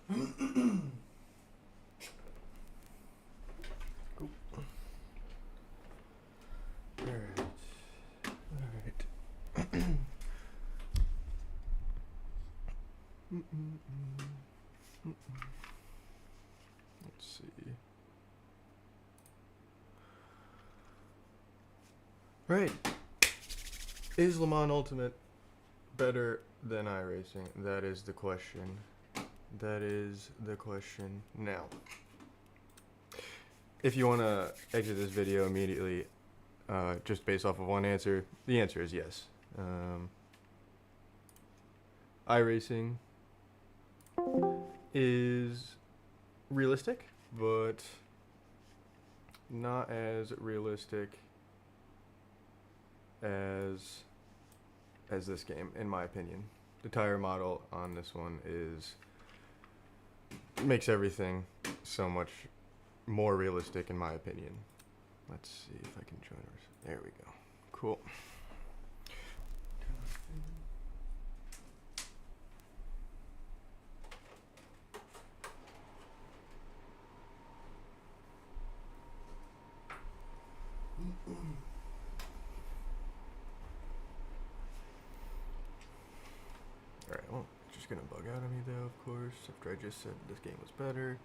Cool. Alright. Alright. Let's see. Right. Is Le Mans Ultimate better than iRacing? That is the question. That is the question. Now, if you want to exit this video immediately, just based off of one answer, the answer is yes. iRacing is realistic, but not as realistic as this game, in my opinion. The tire model on this one makes everything so much more realistic, in my opinion. Let's see if I can join ours. There we go. Cool. Alright, well, it's just gonna bug out on me though, of course, after I just said this game was better.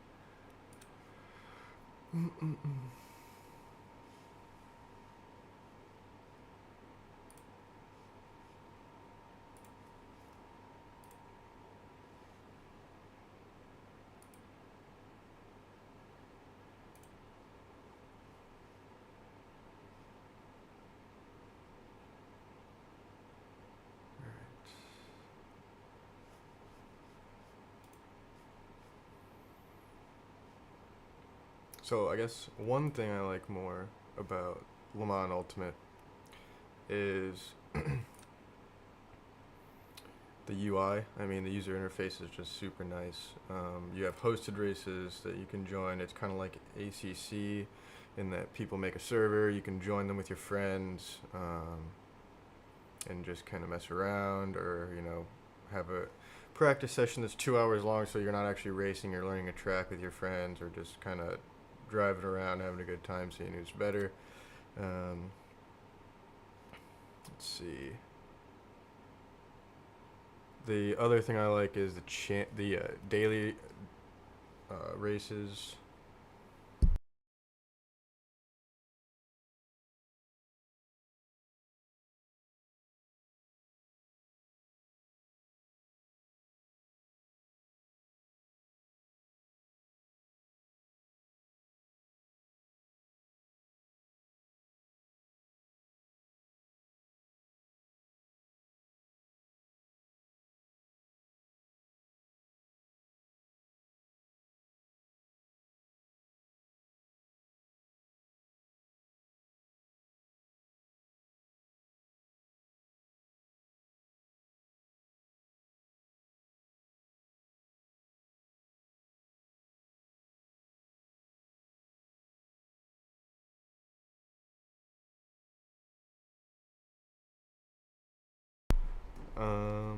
So I guess one thing I like more about Le Mans Ultimate is the UI. I mean, the user interface is just super nice. You have hosted races that you can join. It's kind of like ACC in that people make a server. You can join them with your friends and just kind of mess around, or have a practice session that's 2 hours long, so you're not actually racing. You're learning a track with your friends, or just kind of driving around having a good time, seeing who's better. Let's see. The other thing I like is the daily races.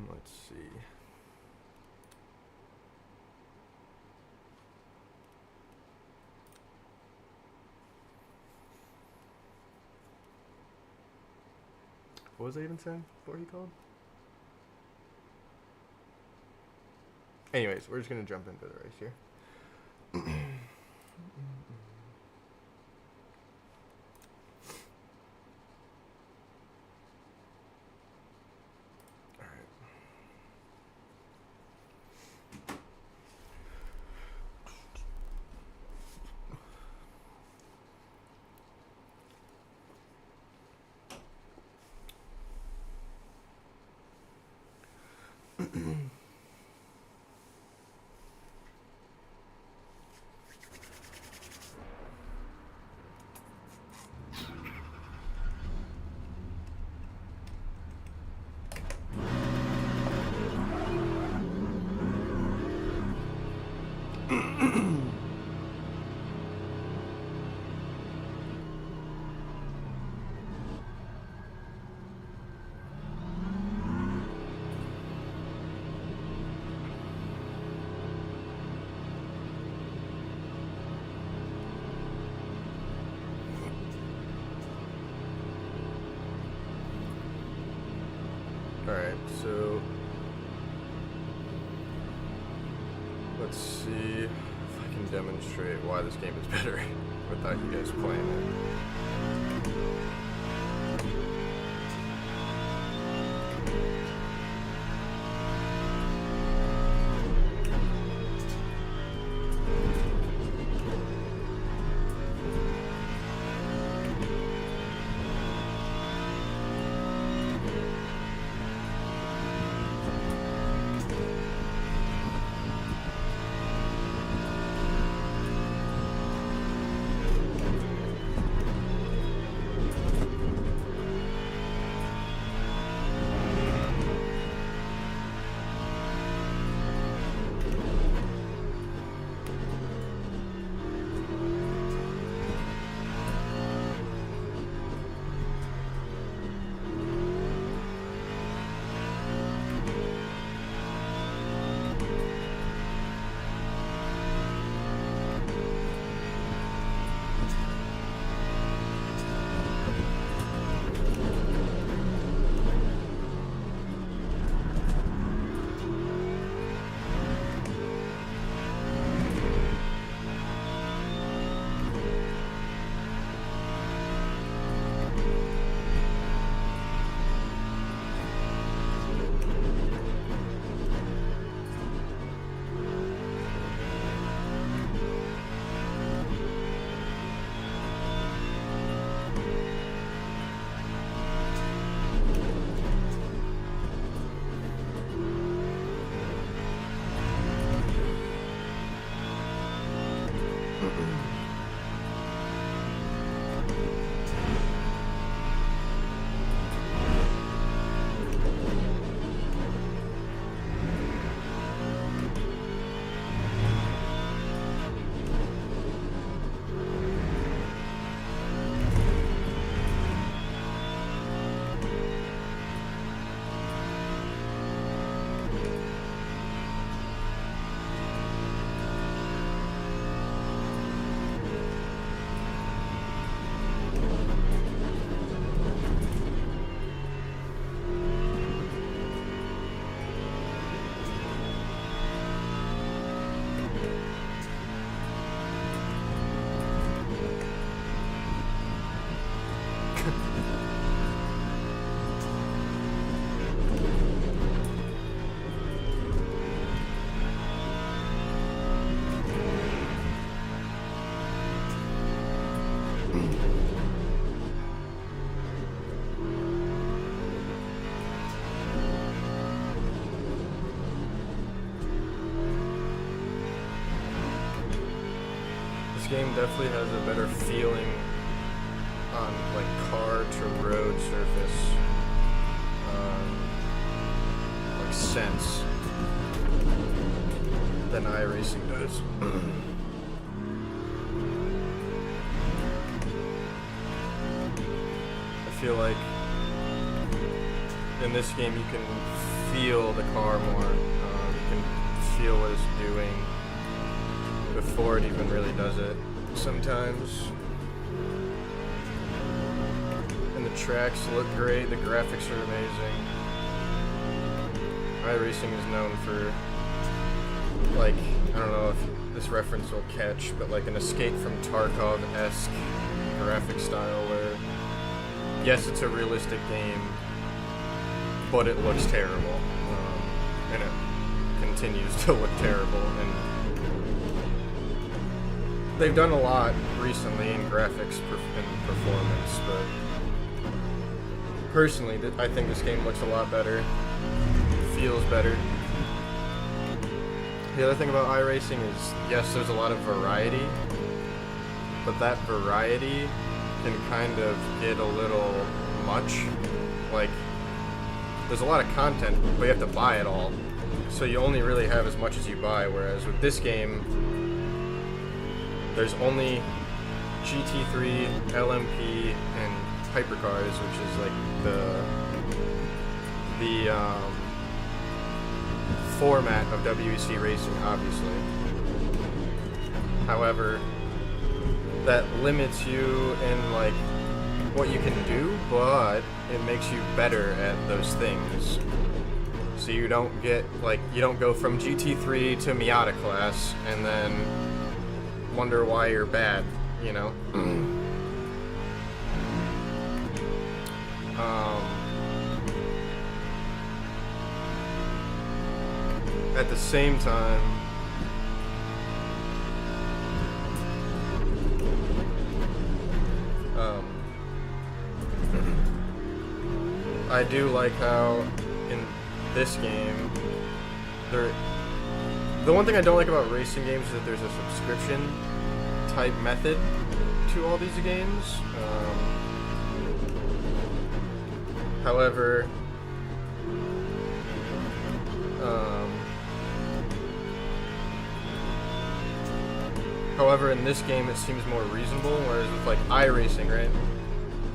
Let's see. What was I even saying before he called? Anyways, we're just gonna jump into the race here. demonstrate why this game is better without you guys playing it. This game definitely has a better feeling on like car to road surface, like sense than iRacing does. I feel like in this game you can feel the car more. You can feel what it's doing before it even really does it sometimes. And the tracks look great, the graphics are amazing. iRacing is known for, like, I don't know if this reference will catch, but like an Escape from Tarkov-esque graphic style where, yes, it's a realistic game, but it looks terrible. And it continues to look terrible. And they've done a lot recently in graphics and performance, but personally, I think this game looks a lot better, feels better. The other thing about iRacing is, yes, there's a lot of variety, but that variety can kind of get a little much. Like, there's a lot of content, but you have to buy it all, so you only really have as much as you buy, whereas with this game, there's only GT3, LMP, and hypercars, which is like the format of WEC racing, obviously. However, that limits you in like what you can do, but it makes you better at those things. So you don't get like, you don't go from GT3 to Miata class and then wonder why you're bad, you know? At the same time, I do like how in this game, the one thing I don't like about racing games is that there's a subscription type method to all these games. However, in this game it seems more reasonable, whereas with like iRacing, right?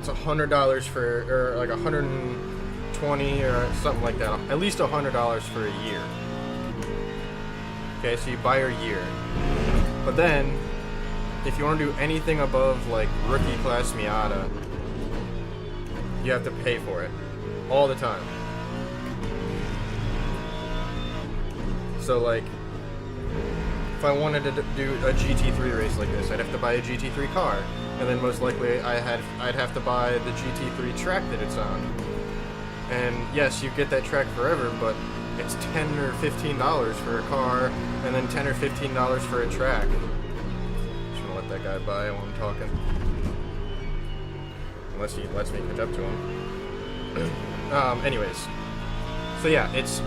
It's $100 for, or like $120 or something like that. At least $100 for a year. Okay, so you buy your year. But then, if you want to do anything above like rookie class Miata, you have to pay for it all the time. So like, if I wanted to do a GT3 race like this, I'd have to buy a GT3 car, and then most likely I'd have to buy the GT3 track that it's on. And yes, you get that track forever, but it's $10 or $15 for a car, and then $10 or $15 for a track. Just gonna let that guy by while I'm talking, unless he lets me catch up to him. Anyways, so yeah, it's,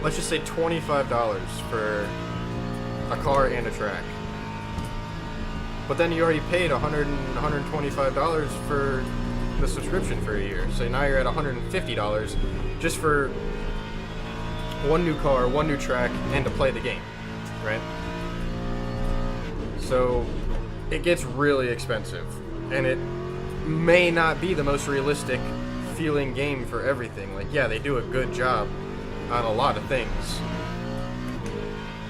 let's just say $25 for a car and a track. But then you already paid $100 and $125 for the subscription for a year. So now you're at $150 just for one new car, one new track, and to play the game, right? So it gets really expensive, and it may not be the most realistic feeling game for everything. Like, yeah, they do a good job on a lot of things.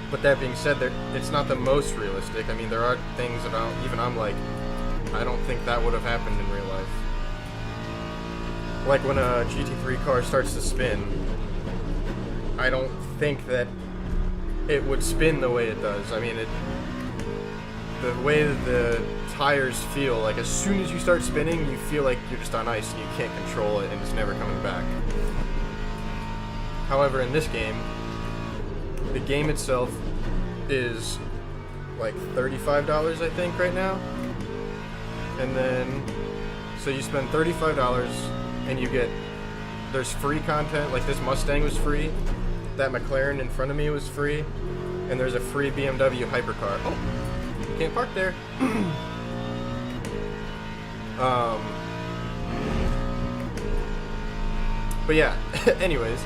But that being said, it's not the most realistic. I mean, there are things that I'm like, I don't think that would have happened in real life. Like when a GT3 car starts to spin, I don't think that it would spin the way it does. I mean, the way that the tires feel, like as soon as you start spinning, you feel like you're just on ice and you can't control it and it's never coming back. However, in this game, the game itself is like $35, I think, right now. And then, so you spend $35 and you get, there's free content, like this Mustang was free, that McLaren in front of me was free, and there's a free BMW hypercar. Oh, you can't park there. But yeah, anyways.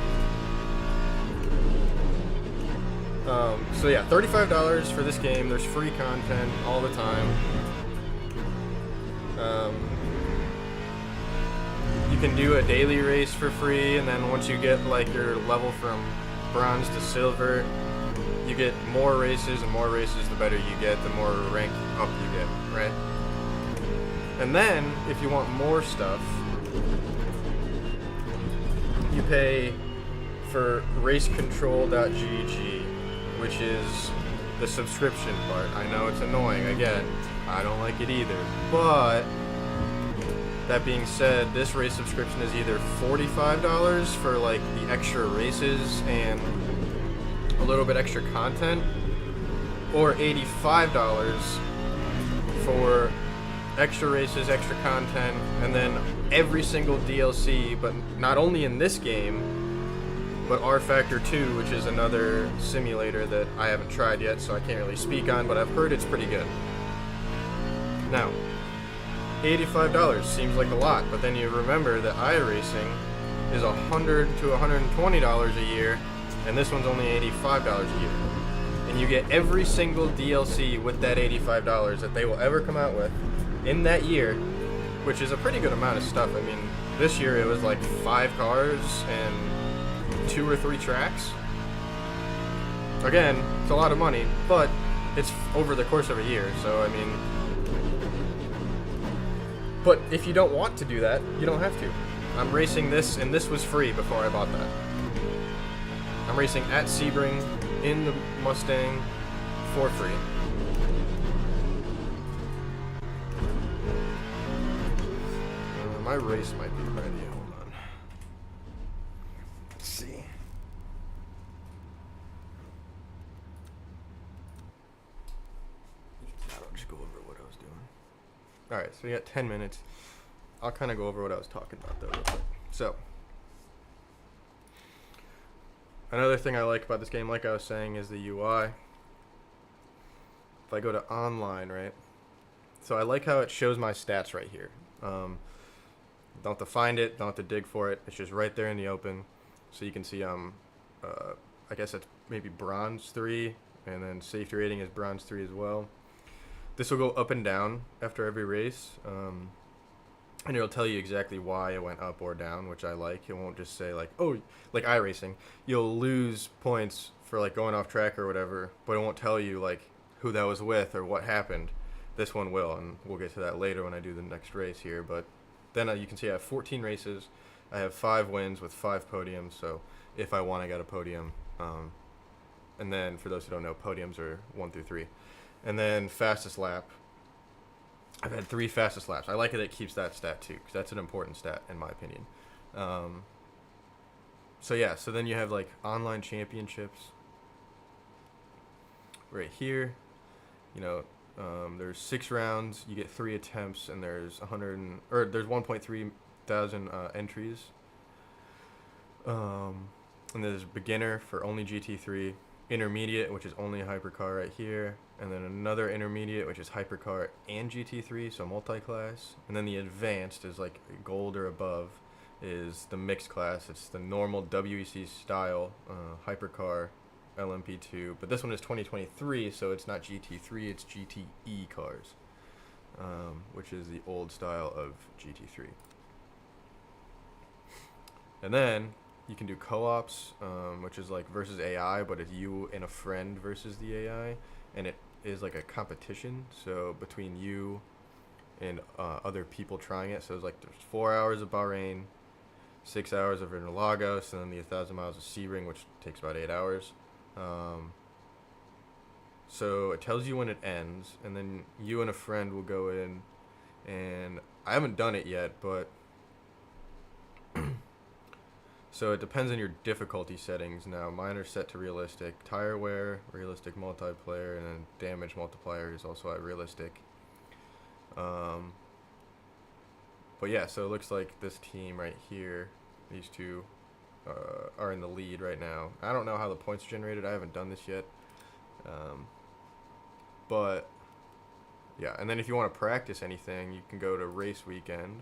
So yeah, $35 for this game. There's free content all the time. You can do a daily race for free, and then once you get like your level from bronze to silver, you get more races, and more races the better you get, the more rank up you get, right? And then, if you want more stuff, you pay for racecontrol.gg, which is the subscription part. I know it's annoying, again, I don't like it either, but that being said, this race subscription is either $45 for like the extra races and a little bit extra content, or $85 for extra races, extra content, and then every single DLC, but not only in this game, but R Factor 2, which is another simulator that I haven't tried yet, so I can't really speak on, but I've heard it's pretty good. Now, $85 seems like a lot, but then you remember that iRacing is $100 to $120 a year, and this one's only $85 a year. And you get every single DLC with that $85 that they will ever come out with in that year, which is a pretty good amount of stuff. I mean, this year it was like 5 cars and 2 or 3 tracks. Again, it's a lot of money, but it's over the course of a year, so I mean... But if you don't want to do that, you don't have to. I'm racing this, and this was free before I bought that. I'm racing at Sebring in the Mustang for free. my race might be ready. Hold on. Let's see. I'll just go over what I was doing. Alright, so we got 10 minutes. I'll kind of go over what I was talking about, though, real quick. So, another thing I like about this game, like I was saying, is the UI. If I go to online, right? So I like how it shows my stats right here. Don't have to find it, don't have to dig for it. It's just right there in the open. So you can see I guess it's maybe bronze 3, and then safety rating is bronze 3 as well. This will go up and down after every race. And it'll tell you exactly why it went up or down, which I like. It won't just say like, oh, like iRacing, you'll lose points for like going off track or whatever, but it won't tell you like who that was with or what happened. This one will, and we'll get to that later when I do the next race here. But then you can see I have 14 races. I have 5 wins with 5 podiums, so if I want, I got a podium. And then for those who don't know, podiums are 1 through 3. And then fastest lap. I've had 3 fastest laps. I like it keeps that stat too, because that's an important stat in my opinion. So yeah, so then you have like online championships right here. You know, there's 6 rounds. You get 3 attempts, and there's there's 1.3 thousand entries. And there's beginner for only GT3, intermediate, which is only hypercar right here, and then another intermediate, which is hypercar and GT3, so multi-class. And then the advanced is like gold or above, is the mixed class. It's the normal WEC style hypercar LMP2, but this one is 2023, so it's not GT3, it's GTE cars, which is the old style of GT3. And then you can do co-ops, which is like versus AI, but it's you and a friend versus the AI, and it is like a competition, so between you and other people trying it. So it's like there's 4 hours of Bahrain, 6 hours of Interlagos, and then the 1,000 miles of Sebring, which takes about 8 hours. So it tells you when it ends, and then you and a friend will go in, and I haven't done it yet, but so it depends on your difficulty settings. Now mine are set to realistic, tire wear, realistic multiplayer, and then damage multiplier is also at realistic. But yeah, so it looks like this team right here, these two are in the lead right now. I don't know how the points are generated. I haven't done this yet. But yeah, and then if you want to practice anything, you can go to race weekend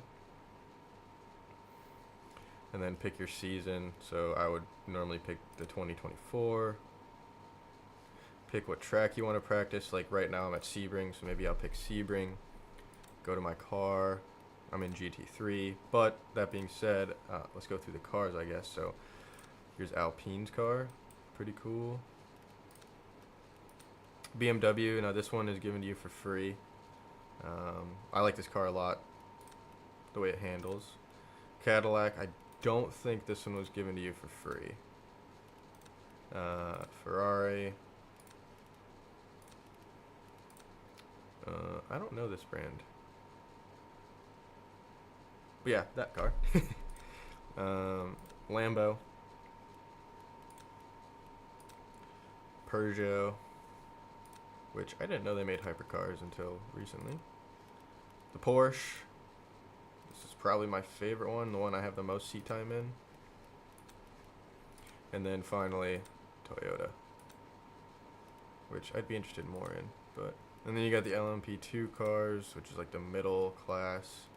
and then pick your season. So I would normally pick the 2024. Pick what track you want to practice. Like right now I'm at Sebring, so maybe I'll pick Sebring. Go to my car. I'm in GT3. But that being said, let's go through the cars, I guess. So here's Alpine's car. Pretty cool. BMW, now this one is given to you for free. I like this car a lot, the way it handles. Cadillac, I don't think this one was given to you for free. Ferrari. I don't know this brand. But yeah, that car. Lambo. Peugeot, which I didn't know they made hypercars until recently. The Porsche. This is probably my favorite one, the one I have the most seat time in. And then finally, Toyota, which I'd be interested more in. And then you got the LMP2 cars, which is like the middle class.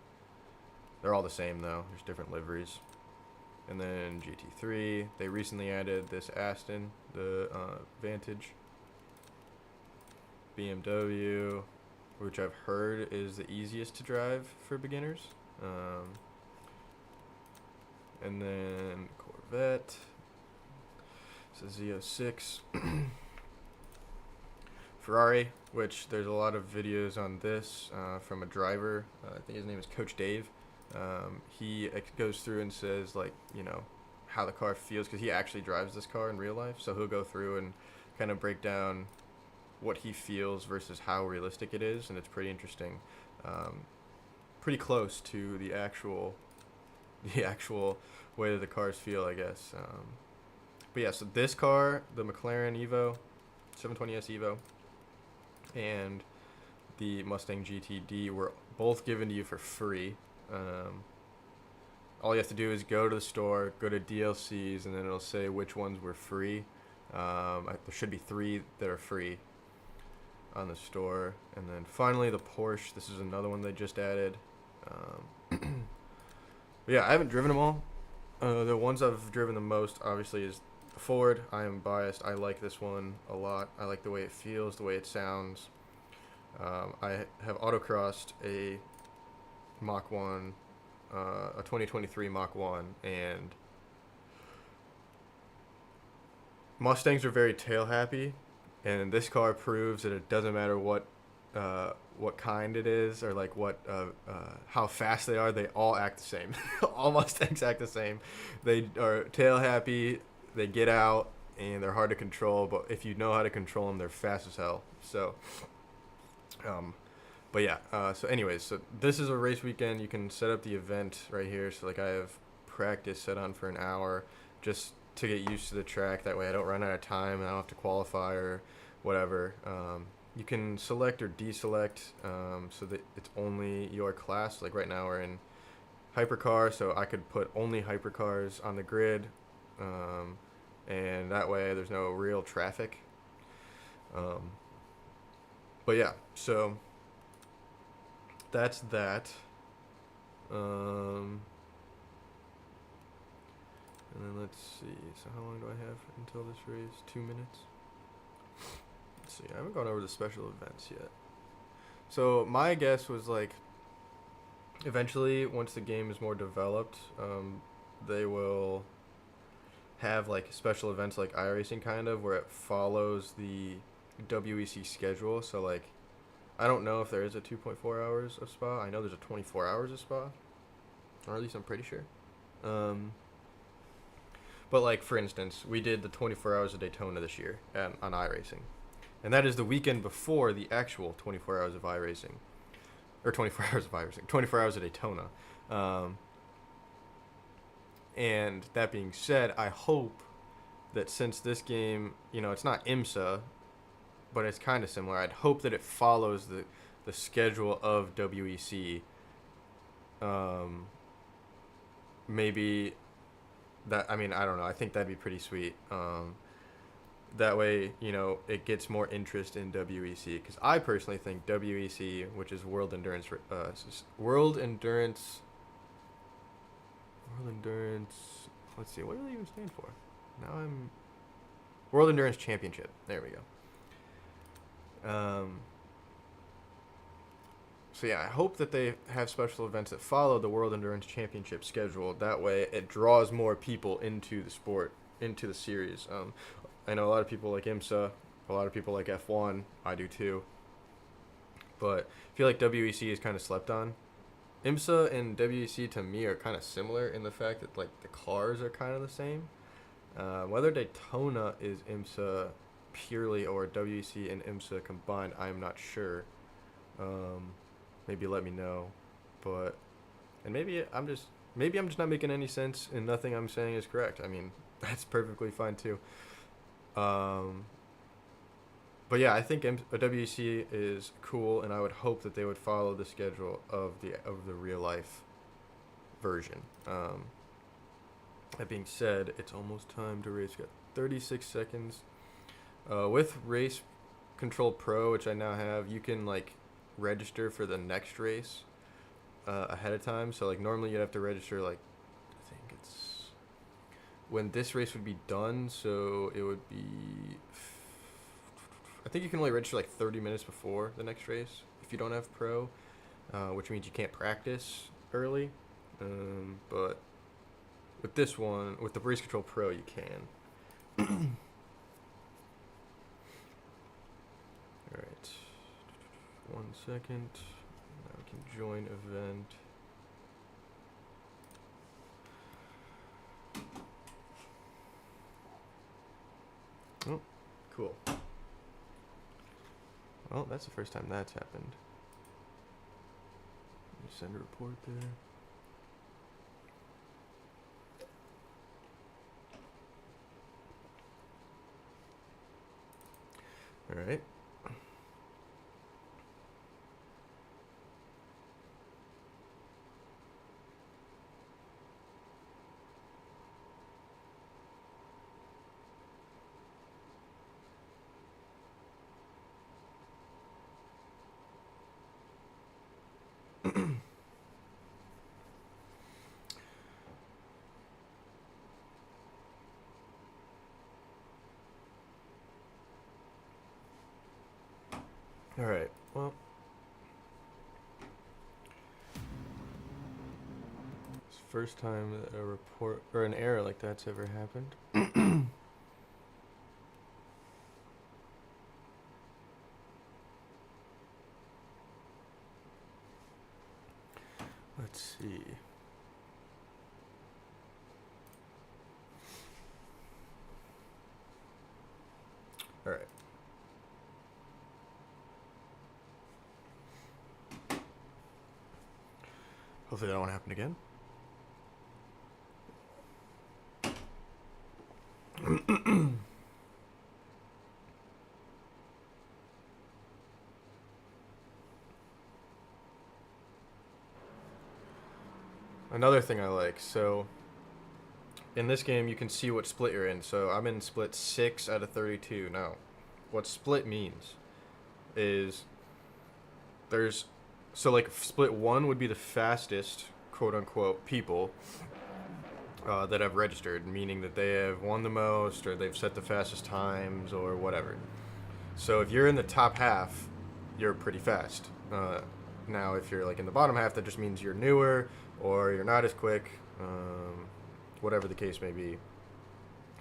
They're all the same though, there's different liveries. And then GT3, they recently added this Aston, the Vantage. BMW, which I've heard is the easiest to drive for beginners. And then Corvette, it's a Z06. Ferrari, which there's a lot of videos on this from a driver. I think his name is Coach Dave. He goes through and says, like, you know, how the car feels, because he actually drives this car in real life. So he'll go through and kind of break down what he feels versus how realistic it is, and it's pretty interesting. pretty close to the actual way that the cars feel, I guess. But yeah, so this car, the McLaren Evo, 720S Evo, and the Mustang GTD were both given to you for free. All you have to do is go to the store, go to DLCs, and then it'll say which ones were free. There should be 3 that are free on the store. And then finally the Porsche. This is another one they just added. Yeah, I haven't driven them all. The ones I've driven the most, obviously, is the Ford. I am biased. I like this one a lot. I like the way it feels, the way it sounds. I have autocrossed a Mach 1, a 2023 Mach 1, and Mustangs are very tail happy, and this car proves that it doesn't matter what kind it is, or like how fast they are. They all act the same. All Mustangs act the same. They are tail happy. They get out, and they're hard to control. But if you know how to control them, they're fast as hell. So, but yeah. So anyways, so this is a race weekend. You can set up the event right here. So like I have practice set on for an hour, just to get used to the track. That way I don't run out of time and I don't have to qualify or whatever. You can select or deselect so that it's only your class. Like right now we're in hypercar, so I could put only hypercars on the grid, and that way there's no real traffic. But yeah, so that's that. And then let's see. So how long do I have until this race? 2 minutes. Let's see. I haven't gone over the special events yet. So my guess was like, eventually, once the game is more developed, they will have like special events like iRacing kind of, where it follows the WEC schedule. So like, I don't know if there is a 2.4 hours of Spa. I know there's a 24 hours of Spa, or at least I'm pretty sure. But like, for instance, we did the 24 hours of Daytona this year on iRacing. And that is the weekend before the actual 24 hours of iRacing. Or 24 hours of iRacing. 24 hours of Daytona. And that being said, I hope that since this game, it's not IMSA, but it's kind of similar, I'd hope that it follows the schedule of WEC. Maybe that, I don't know. I think that'd be pretty sweet. That way, it gets more interest in WEC, because I personally think WEC, which is World Endurance, let's see, what does it even stand for? World Endurance Championship. There we go. So yeah, I hope that they have special events that follow the World Endurance Championship schedule. That way, it draws more people into the sport, into the series. I know a lot of people like IMSA, a lot of people like F1. I do too. But I feel like WEC is kind of slept on. IMSA and WEC to me are kind of similar in the fact that like the cars are kind of the same. Whether Daytona is IMSA purely or WEC and IMSA combined, I'm not sure. Maybe let me know. And maybe I'm just not making any sense and nothing I'm saying is correct. That's perfectly fine too. But yeah, I think WEC is cool, and I would hope that they would follow the schedule of the real life version. That being said, it's almost time to race. We've got 36 seconds. With Race Control Pro, which I now have, you can like register for the next race ahead of time. So like normally you'd have to register like, I think it's when this race would be done. So it would be, I think you can only register like 30 minutes before the next race if you don't have Pro, which means you can't practice early. But with this one, with the Race Control Pro, you can. Alright. 1 second. Now we can join event. Oh, cool. Well, that's the first time that's happened. Send a report there. All right. All right. Well, it's the first time that a report or an error like that's ever happened. Let's see. All right. Hopefully that won't happen again. Another thing I like, so in this game you can see what split you're in. So I'm in split 6 out of 32. Now, what split means is there's, so like split 1 would be the fastest, quote unquote, people that have registered, meaning that they have won the most or they've set the fastest times or whatever. So if you're in the top half, you're pretty fast. Now, if you're like in the bottom half, that just means you're newer or you're not as quick, whatever the case may be.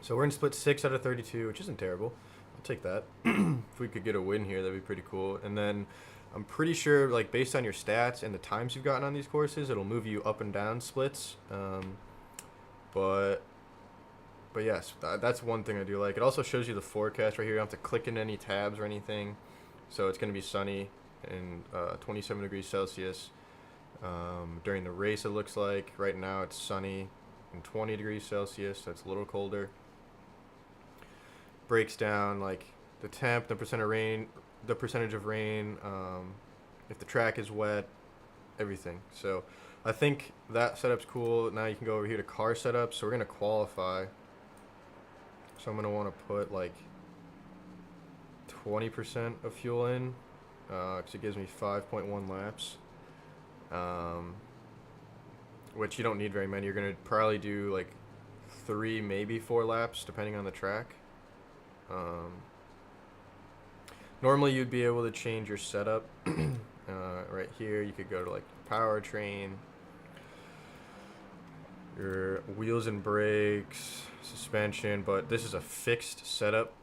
So we're in split 6 out of 32, which isn't terrible. I'll take that. If we could get a win here, that'd be pretty cool. And then I'm pretty sure, like, based on your stats and the times you've gotten on these courses, it'll move you up and down splits. But yes, that's one thing I do like. It also shows you the forecast right here. You don't have to click in any tabs or anything. So it's going to be sunny and 27 degrees Celsius. During the race, it looks like right now it's sunny and 20 degrees Celsius. So it's a little colder. Breaks down like the temp, the percentage of rain, if the track is wet, everything. So I think that setup's cool. Now you can go over here to car setup. So we're going to qualify. So I'm going to want to put like 20% of fuel in, because it gives me 5.1 laps, which you don't need very many. You're going to probably do like 3, maybe 4 laps, depending on the track. Normally you'd be able to change your setup. Right here you could go to like powertrain, your wheels and brakes, suspension, but this is a fixed setup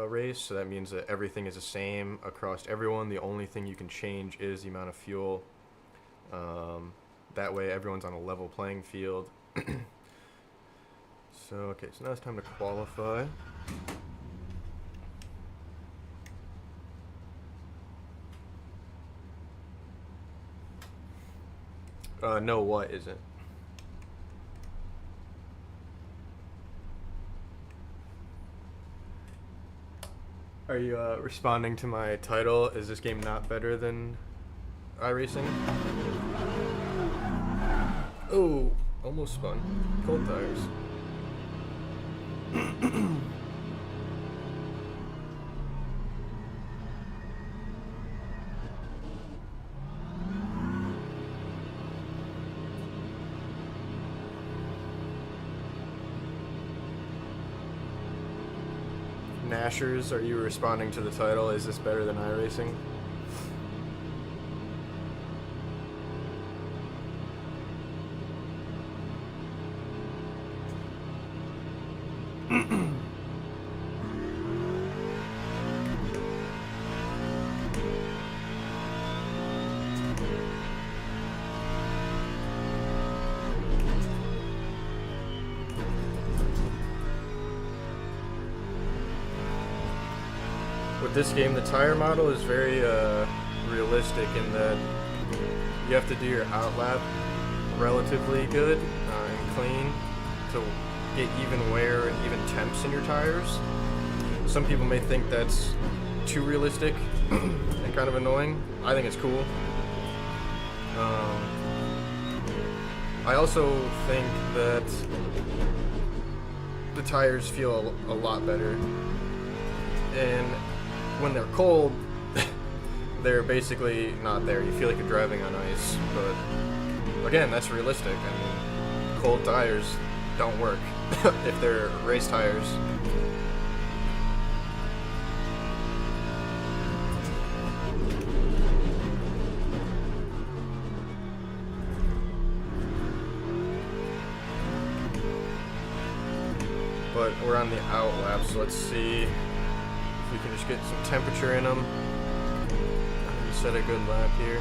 race, so that means that everything is the same across everyone. The only thing you can change is the amount of fuel. That way everyone's on a level playing field. So okay, so now it's time to qualify. No, what isn't? Are you responding to my title? Is this game not better than iRacing? Oh, almost spun. Cold tires. Nashers, are you responding to the title? Is this better than iRacing? With this game, the tire model is very realistic in that you have to do your out lap relatively good and clean to get even wear and even temps in your tires. Some people may think that's too realistic and kind of annoying. I think it's cool. I also think that the tires feel a lot better, and when they're cold, they're basically not there. You feel like you're driving on ice, but again, that's realistic. I mean, cold tires don't work if they're race tires. But we're on the out lap, so let's see if we can just get some temperature in them. Set a good lap here.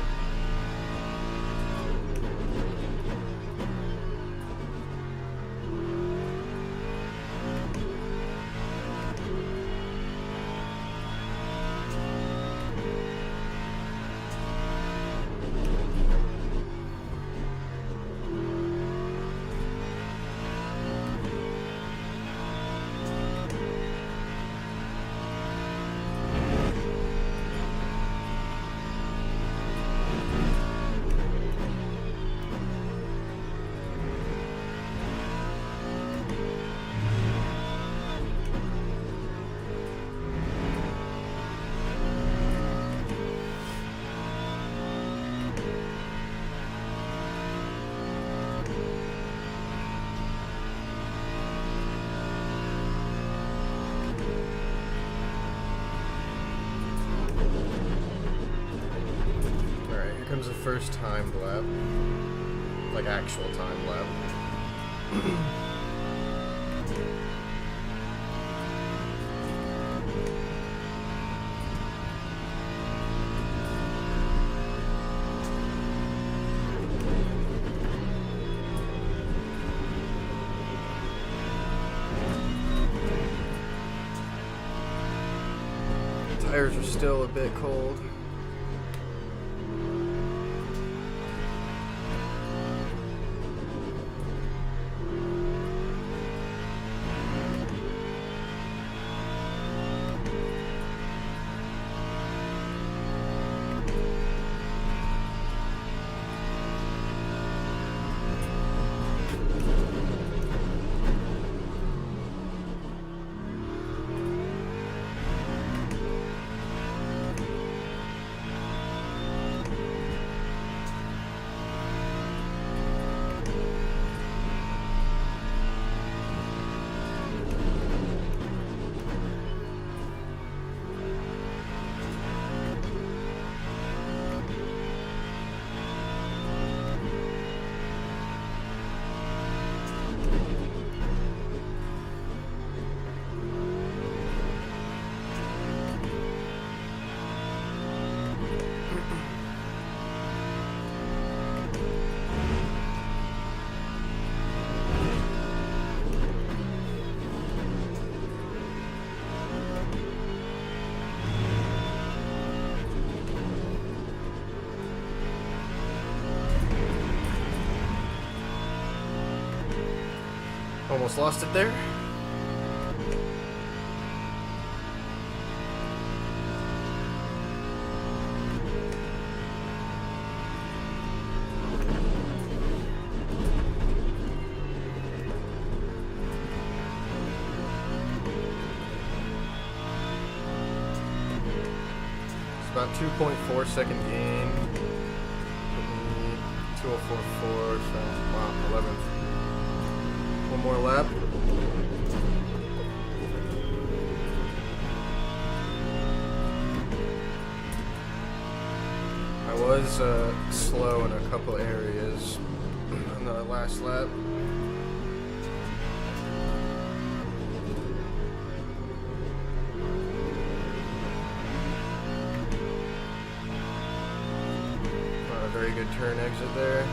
Comes the first time lap, like actual time lap. Tires are still a bit cold. Almost lost it there. It's about 2.4 second gain. 2044, so wow, 11th. One more lap. I was slow in a couple areas on the last lap. Not a very good turn exit there.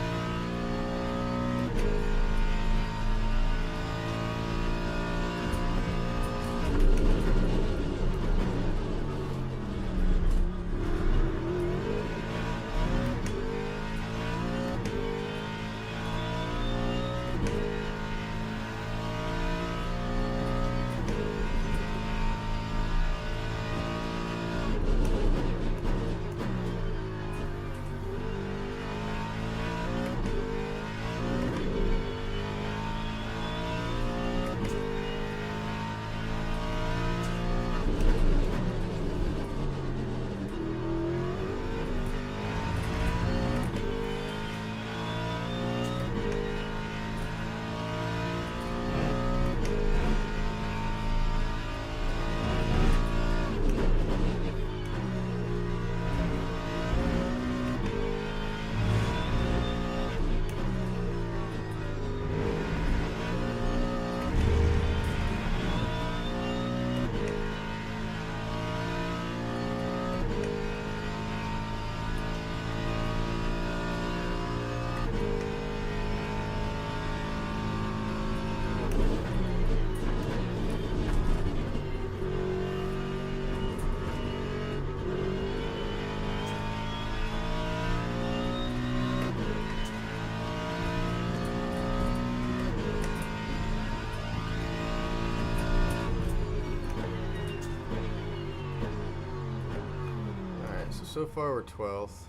so far we're 12th,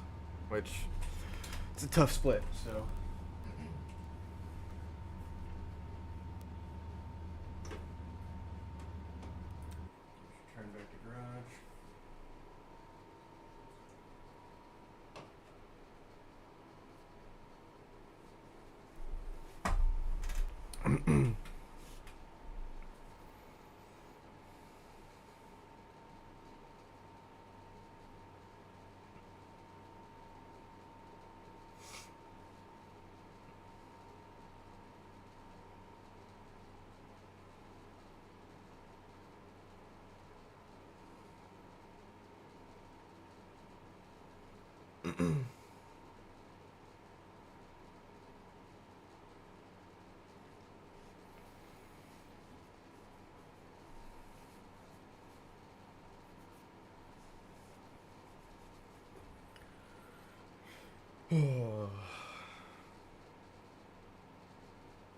which it's a tough split. So. Turn back to garage.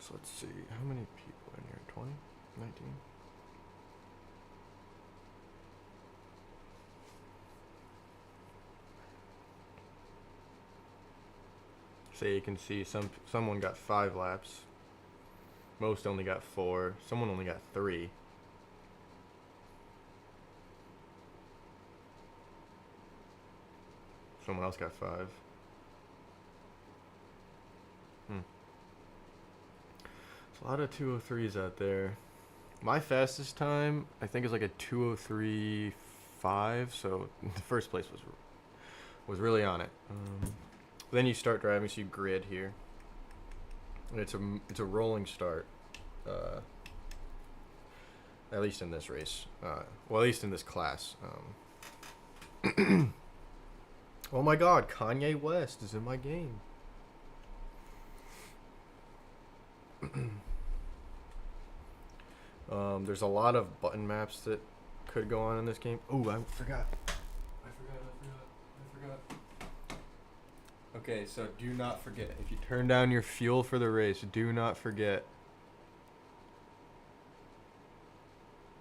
So let's see, how many people in here? 20? 19? So you can see someone got 5 laps. Most only got 4. Someone only got 3. Someone else got 5. A lot of 203s out there. My fastest time, I think, is like a 203.5. So the first place was really on it. Then you start driving, so you grid here, and it's a rolling start. At least in this race. Well, at least in this class. Oh my God, Kanye West is in my game. There's a lot of button maps that could go on in this game. Oh, I forgot. Okay, so do not forget. If you turn down your fuel for the race, do not forget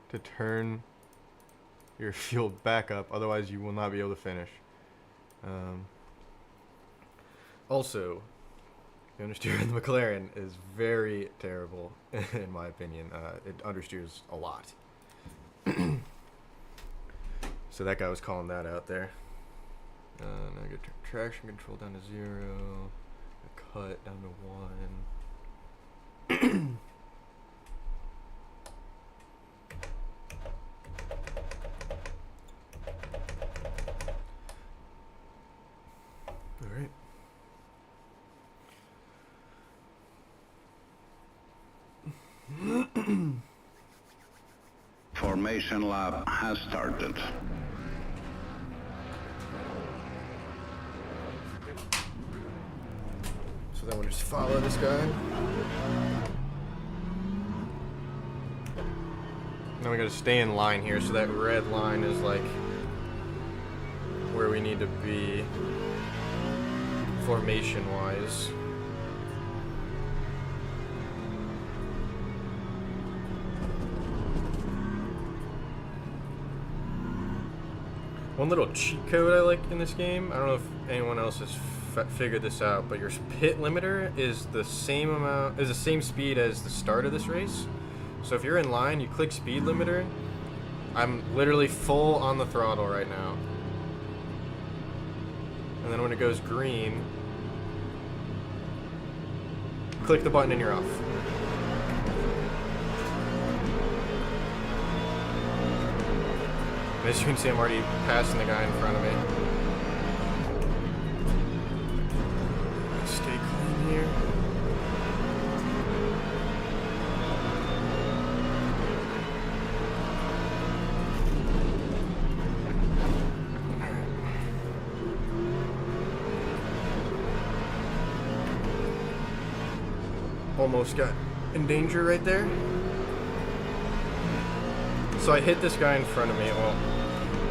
to turn your fuel back up. Otherwise, you will not be able to finish. Also, the understeer in the McLaren is very terrible, in my opinion. It understeers a lot. So that guy was calling that out there. Now I get traction control down to 0. Cut down to 1. All right. Formation lap has started. So then we'll just follow this guy. Now we gotta stay in line here, so that red line is like where we need to be formation wise. One little cheat code I like in this game, I don't know if anyone else has figured this out, but your pit limiter is the same speed as the start of this race. So if you're in line, you click speed limiter. I'm literally full on the throttle right now. And then when it goes green, click the button and you're off. As you can see, I'm already passing the guy in front of me. Stay clean here. Almost got in danger right there. So I hit this guy in front of me. Well,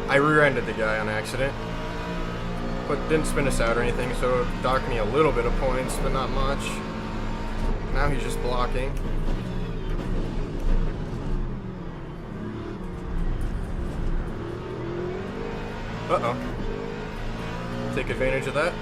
I rear-ended the guy on accident, but didn't spin us out or anything, so it docked me a little bit of points, but not much. Now he's just blocking. Uh-oh. take advantage of that.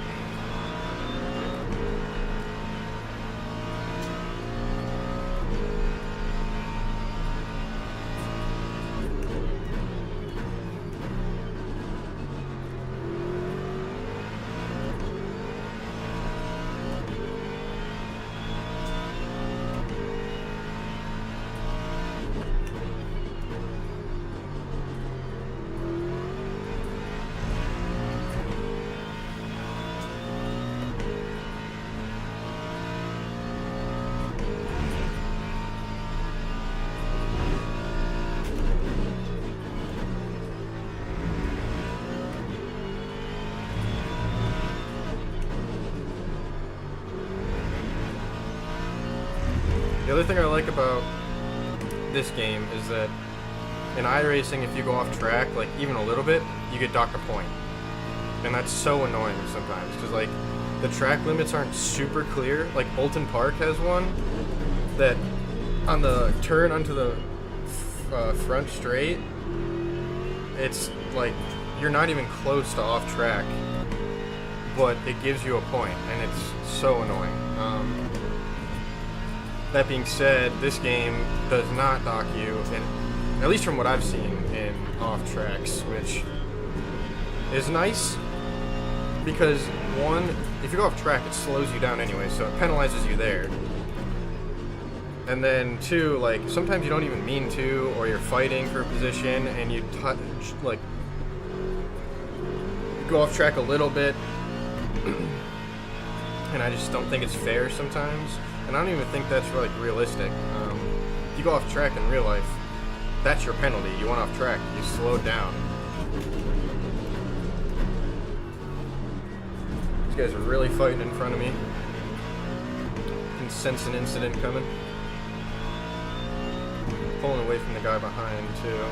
The other thing I like about this game is that in iRacing, if you go off track, like even a little bit, you get docked a point. And that's so annoying sometimes, because like the track limits aren't super clear. Like Bolton Park has one that on the turn onto the front straight, it's like you're not even close to off track, but it gives you a point, and it's so annoying. That being said, this game does not dock you, and at least from what I've seen in off tracks, which is nice because one, if you go off track, it slows you down anyway, so it penalizes you there. And then two, like sometimes you don't even mean to, or you're fighting for a position and you like go off track a little bit, and I just don't think it's fair sometimes. And I don't even think that's like realistic. If you go off track in real life, that's your penalty. You went off track, you slowed down. These guys are really fighting in front of me. I can sense an incident coming. Pulling away from the guy behind too.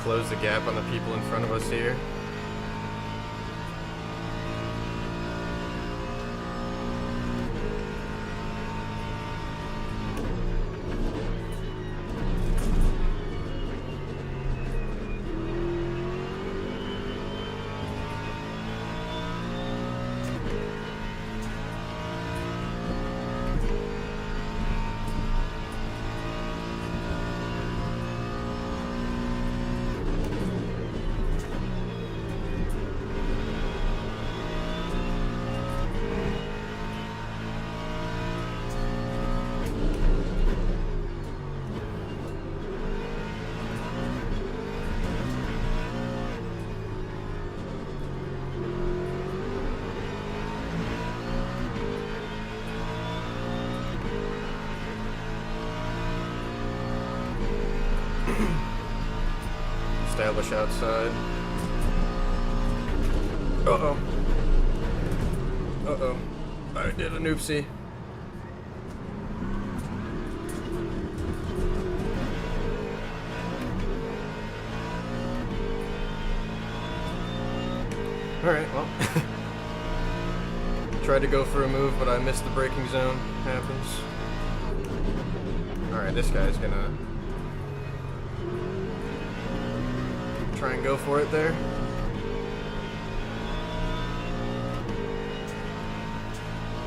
Close the gap on the people in front of us here. Establish outside. Uh-oh. Uh-oh. I did an oopsie. Alright, well. Tried to go for a move, but I missed the braking zone. Happens. Alright, this guy's gonna try and go for it there.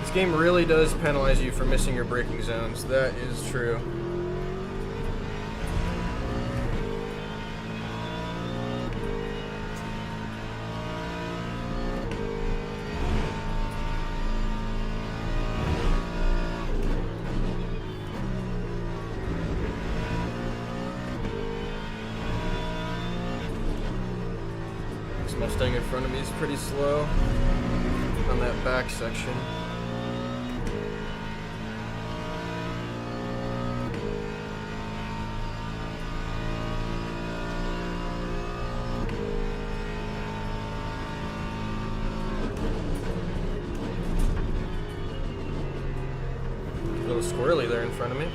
This game really does penalize you for missing your braking zones. That is true. Mustang in front of me is pretty slow on that back section. A little squirrely there in front of me.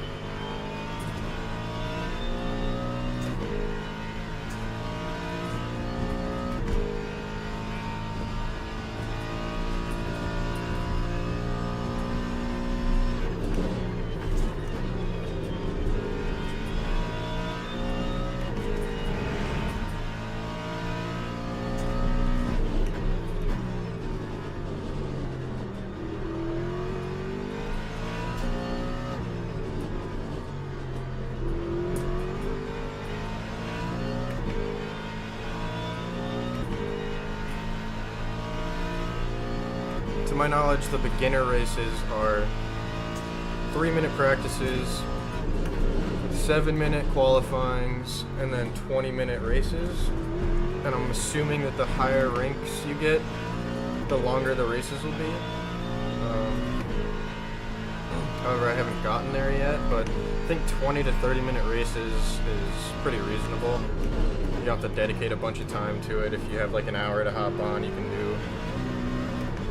To my knowledge, the beginner races are 3-minute practices, 7-minute qualifyings, and then 20-minute races. And I'm assuming that the higher ranks you get, the longer the races will be. However, I haven't gotten there yet, but I think 20 to 30-minute races is pretty reasonable. You don't have to dedicate a bunch of time to it. If you have like an hour to hop on, you can do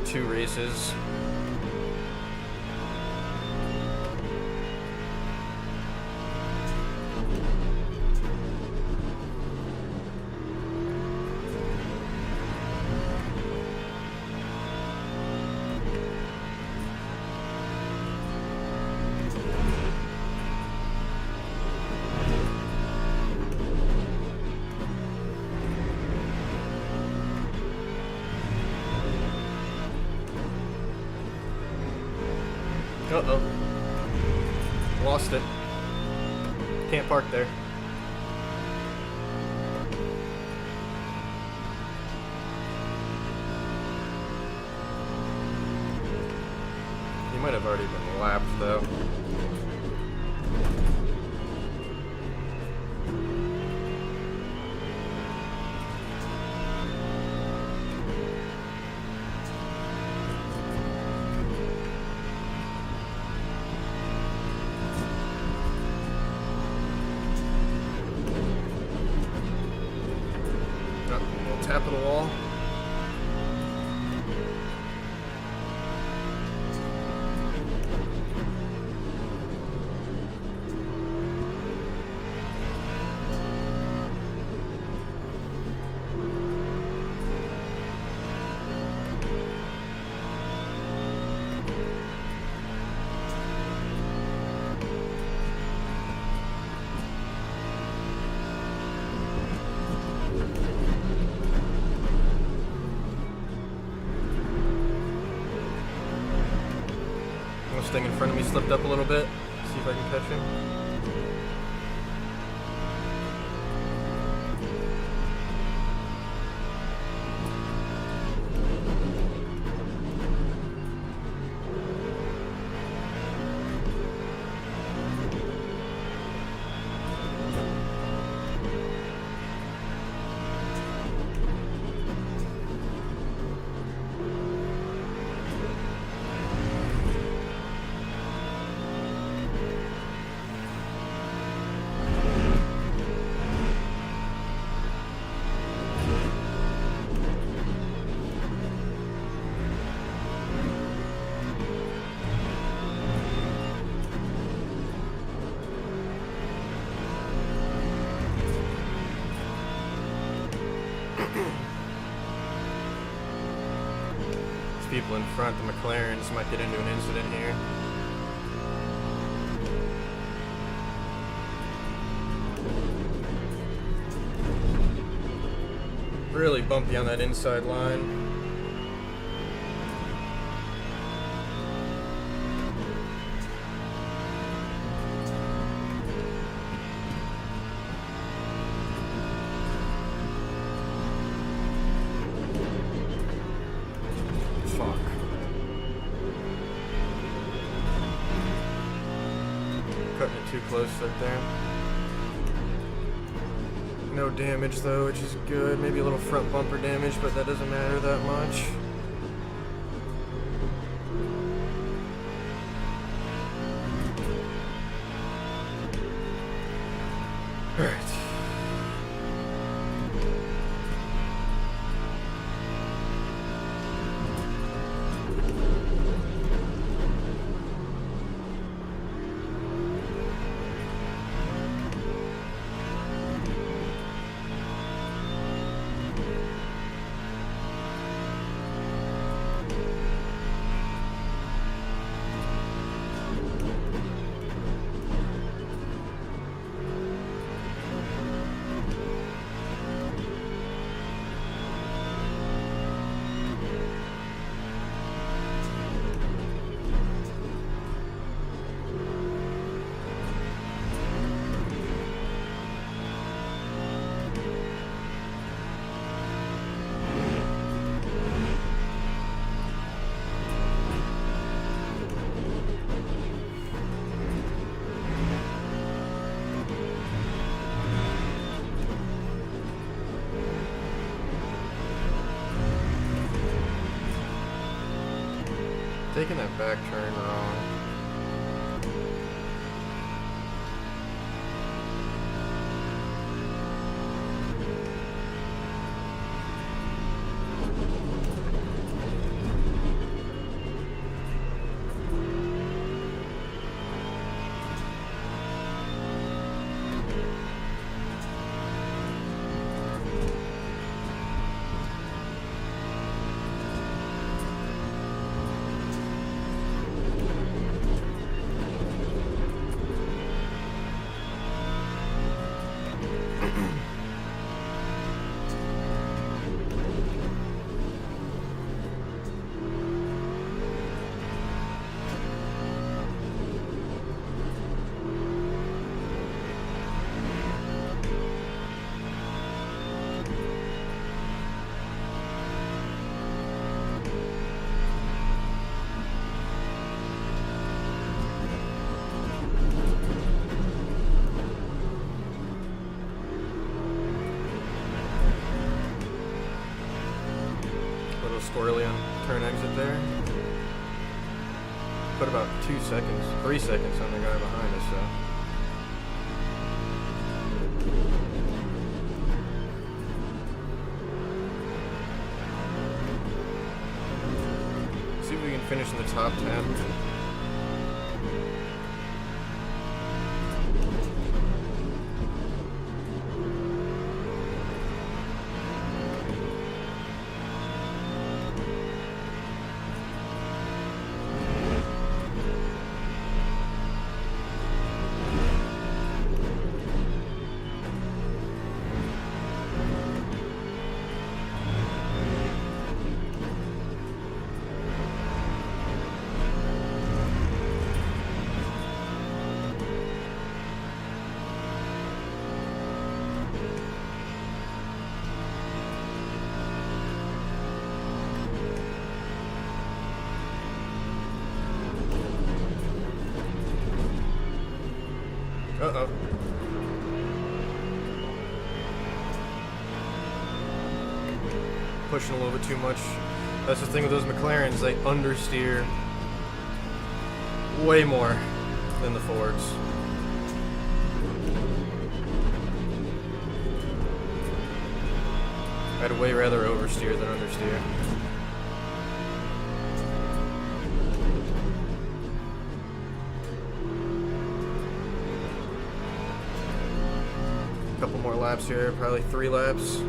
2 races. Uh-oh. Lost it. Can't park there. You might have already been lapped, though. Tap of the wall. Mustang in front of me slipped up a little bit. See if I can catch him. People in front, the McLarens might get into an incident here. Really bumpy on that inside line. Cutting it too close right there. No damage though, which is good. Maybe a little front bumper damage, but that doesn't matter that much. Alright. Taking that back turn wrong. Squirrely on turn exit there. Put about 3 seconds on the guy behind us, so. See if we can finish in the top 10. Uh-oh. Pushing a little bit too much. That's the thing with those McLarens, they understeer way more than the Fords. I'd way rather oversteer than understeer. Couple more laps here, probably 3 laps.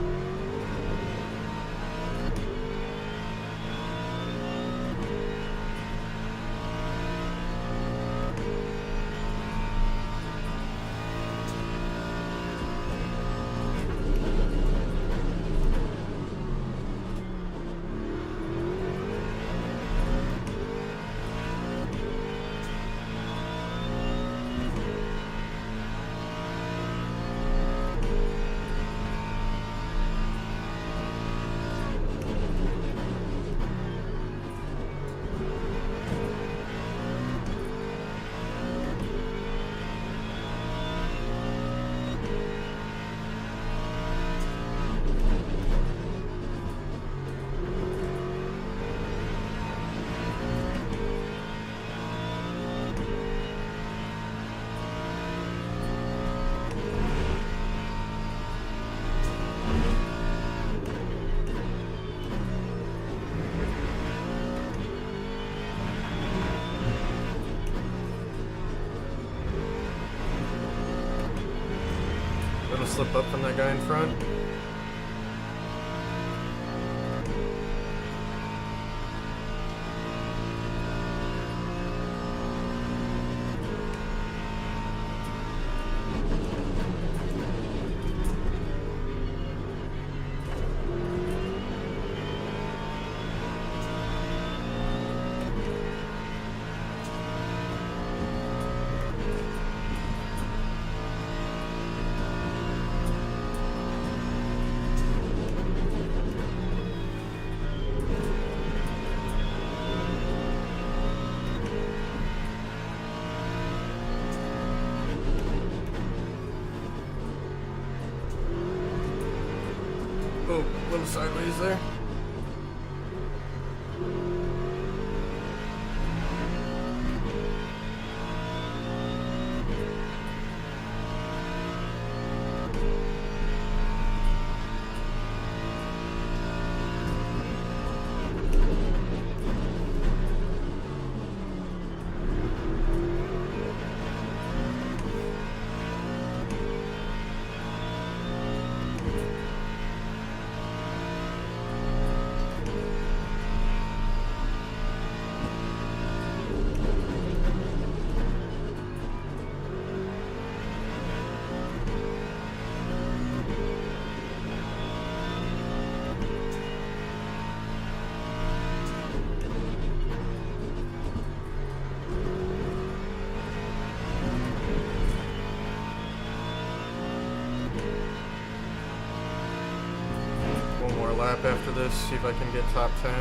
slip up from that guy in front. Oh, a little sideways there. One more lap after this, see if I can get top 10.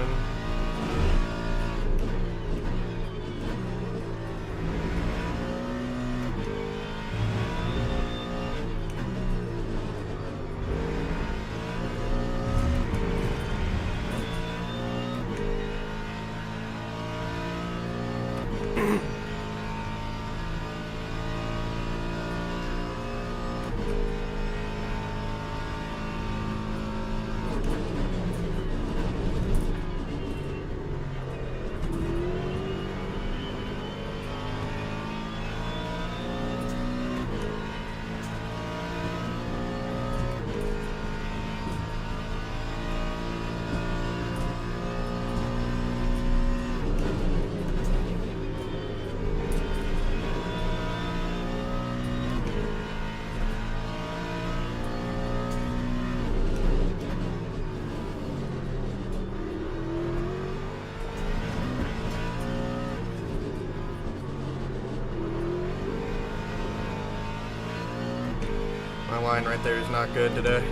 My line right there is not good today.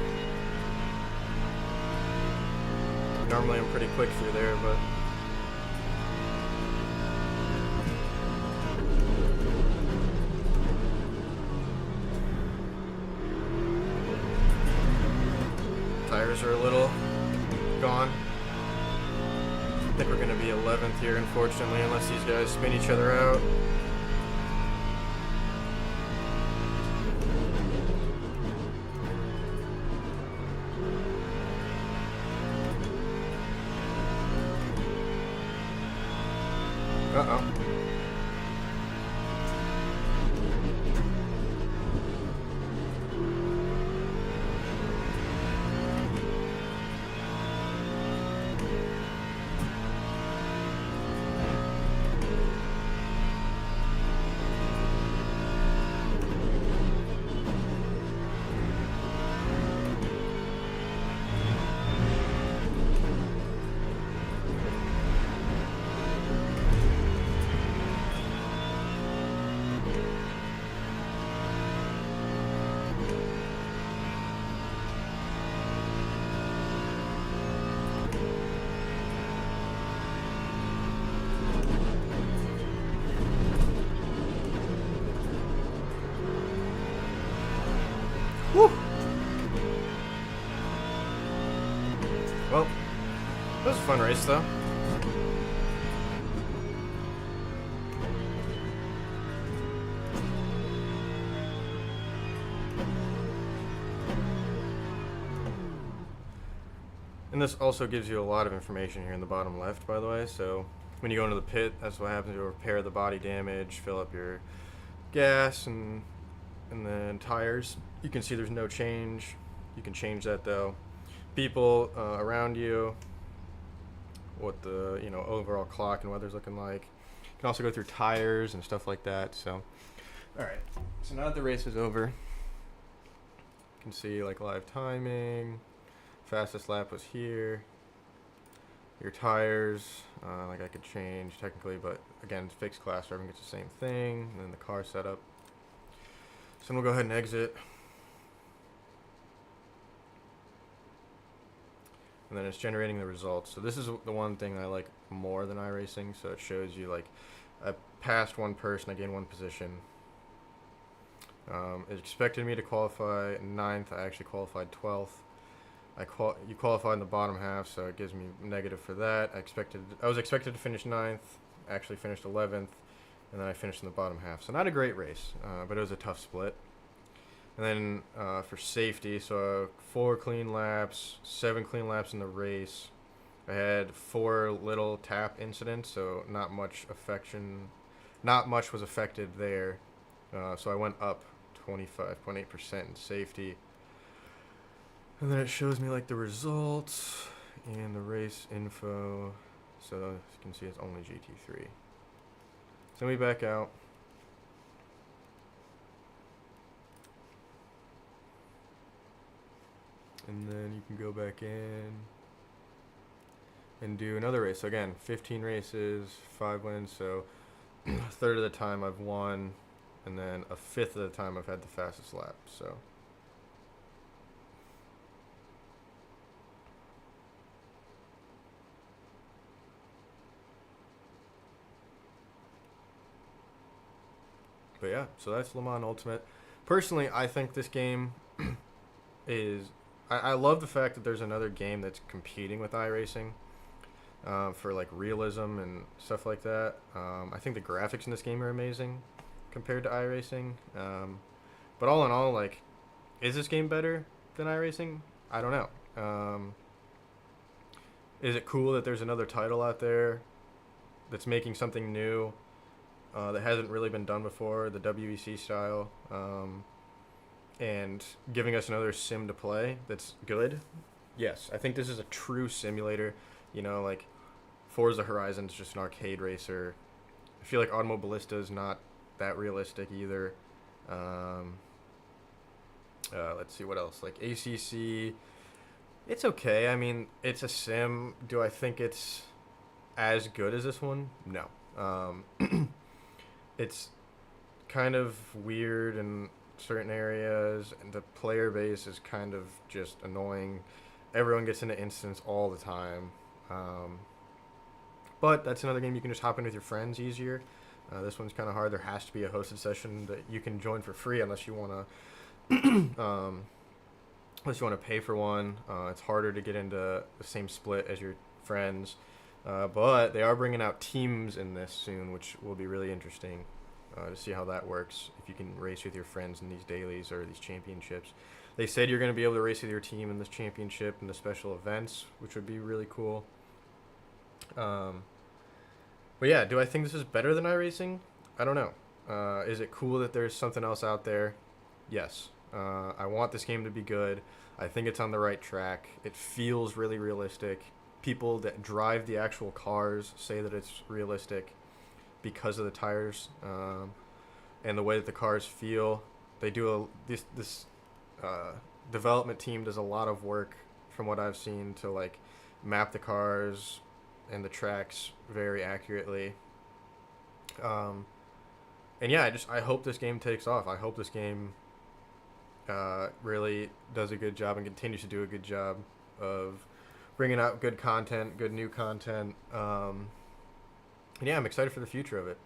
Normally I'm pretty quick through there, but tires are a little gone. I think we're going to be 11th here, unfortunately, unless these guys spin each other out. Uh-oh. Whew. Well, that was a fun race, though. And this also gives you a lot of information here in the bottom left, by the way. So when you go into the pit, that's what happens. You'll repair the body damage, fill up your gas, and And then tires, you can see there's no change. You can change that though. People around you, what the overall clock and weather's looking like. You can also go through tires and stuff like that. So, all right. So now that the race is over, you can see like live timing. Fastest lap was here. Your tires, like I could change technically, but again, it's fixed class, so everyone gets the same thing. And then the car setup. So then we'll go ahead and exit. And then it's generating the results. So this is the one thing I like more than iRacing. So it shows you like I passed one person, I gained one position. It expected me to qualify 9th. I actually qualified 12th. You qualify in the bottom half, so it gives me negative for that. I was expected to finish 9th. Actually finished 11th, and then I finished in the bottom half. So not a great race, but it was a tough split. And then for safety, so 4 clean laps, 7 clean laps in the race. I had 4 little tap incidents, so not much was affected there. So I went up 25.8% in safety. And then it shows me like the results and the race info. So as you can see, it's only GT3. So we back out. And then you can go back in and do another race. So again, 15 races, 5 wins. So a third of the time I've won, and then a fifth of the time I've had the fastest lap. So but yeah, so that's Le Mans Ultimate. Personally, I think this game is... I love the fact that there's another game that's competing with iRacing for like realism and stuff like that. I think the graphics in this game are amazing compared to iRacing. But all in all, like, is this game better than iRacing? I don't know. Is it cool that there's another title out there that's making something new that hasn't really been done before, the WEC style, and giving us another sim to play that's good? Yes, I think this is a true simulator. Like Forza Horizon's just an arcade racer. I feel like Automobilista is not that realistic either. Let's see what else. Like ACC, it's okay. I mean, it's a sim. Do I think it's as good as this one? No. It's kind of weird in certain areas, and the player base is kind of just annoying. Everyone gets into instance all the time. But that's another game you can just hop in with your friends easier. This one's kind of hard. There has to be a hosted session that you can join for free unless you want to pay for one. It's harder to get into the same split as your friends. But they are bringing out teams in this soon, which will be really interesting to see how that works. If you can race with your friends in these dailies or these championships. They said you're going to be able to race with your team in this championship and the special events, which would be really cool. But yeah, do I think this is better than iRacing? I don't know. Is it cool that there's something else out there? Yes. I want this game to be good. I think it's on the right track. It feels really realistic. People that drive the actual cars say that it's realistic because of the tires and the way that the cars feel. They do this development team does a lot of work, from what I've seen, to like map the cars and the tracks very accurately. And yeah, I hope this game takes off. I hope this game really does a good job and continues to do a good job of bringing out good content, good new content. And yeah, I'm excited for the future of it.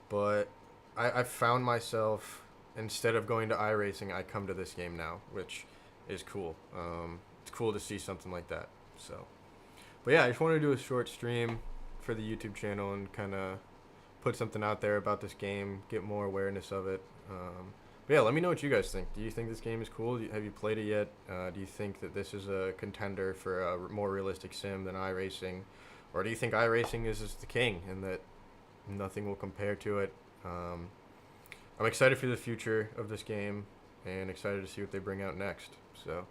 But I've found myself, instead of going to iRacing, I come to this game now, which is cool. It's cool to see something like that. So, but yeah, I just wanted to do a short stream for the YouTube channel and kind of put something out there about this game, get more awareness of it. But yeah, let me know what you guys think. Do you think this game is cool? Have you played it yet? Do you think that this is a contender for a more realistic sim than iRacing? Or do you think iRacing is the king and that nothing will compare to it? I'm excited for the future of this game and excited to see what they bring out next. So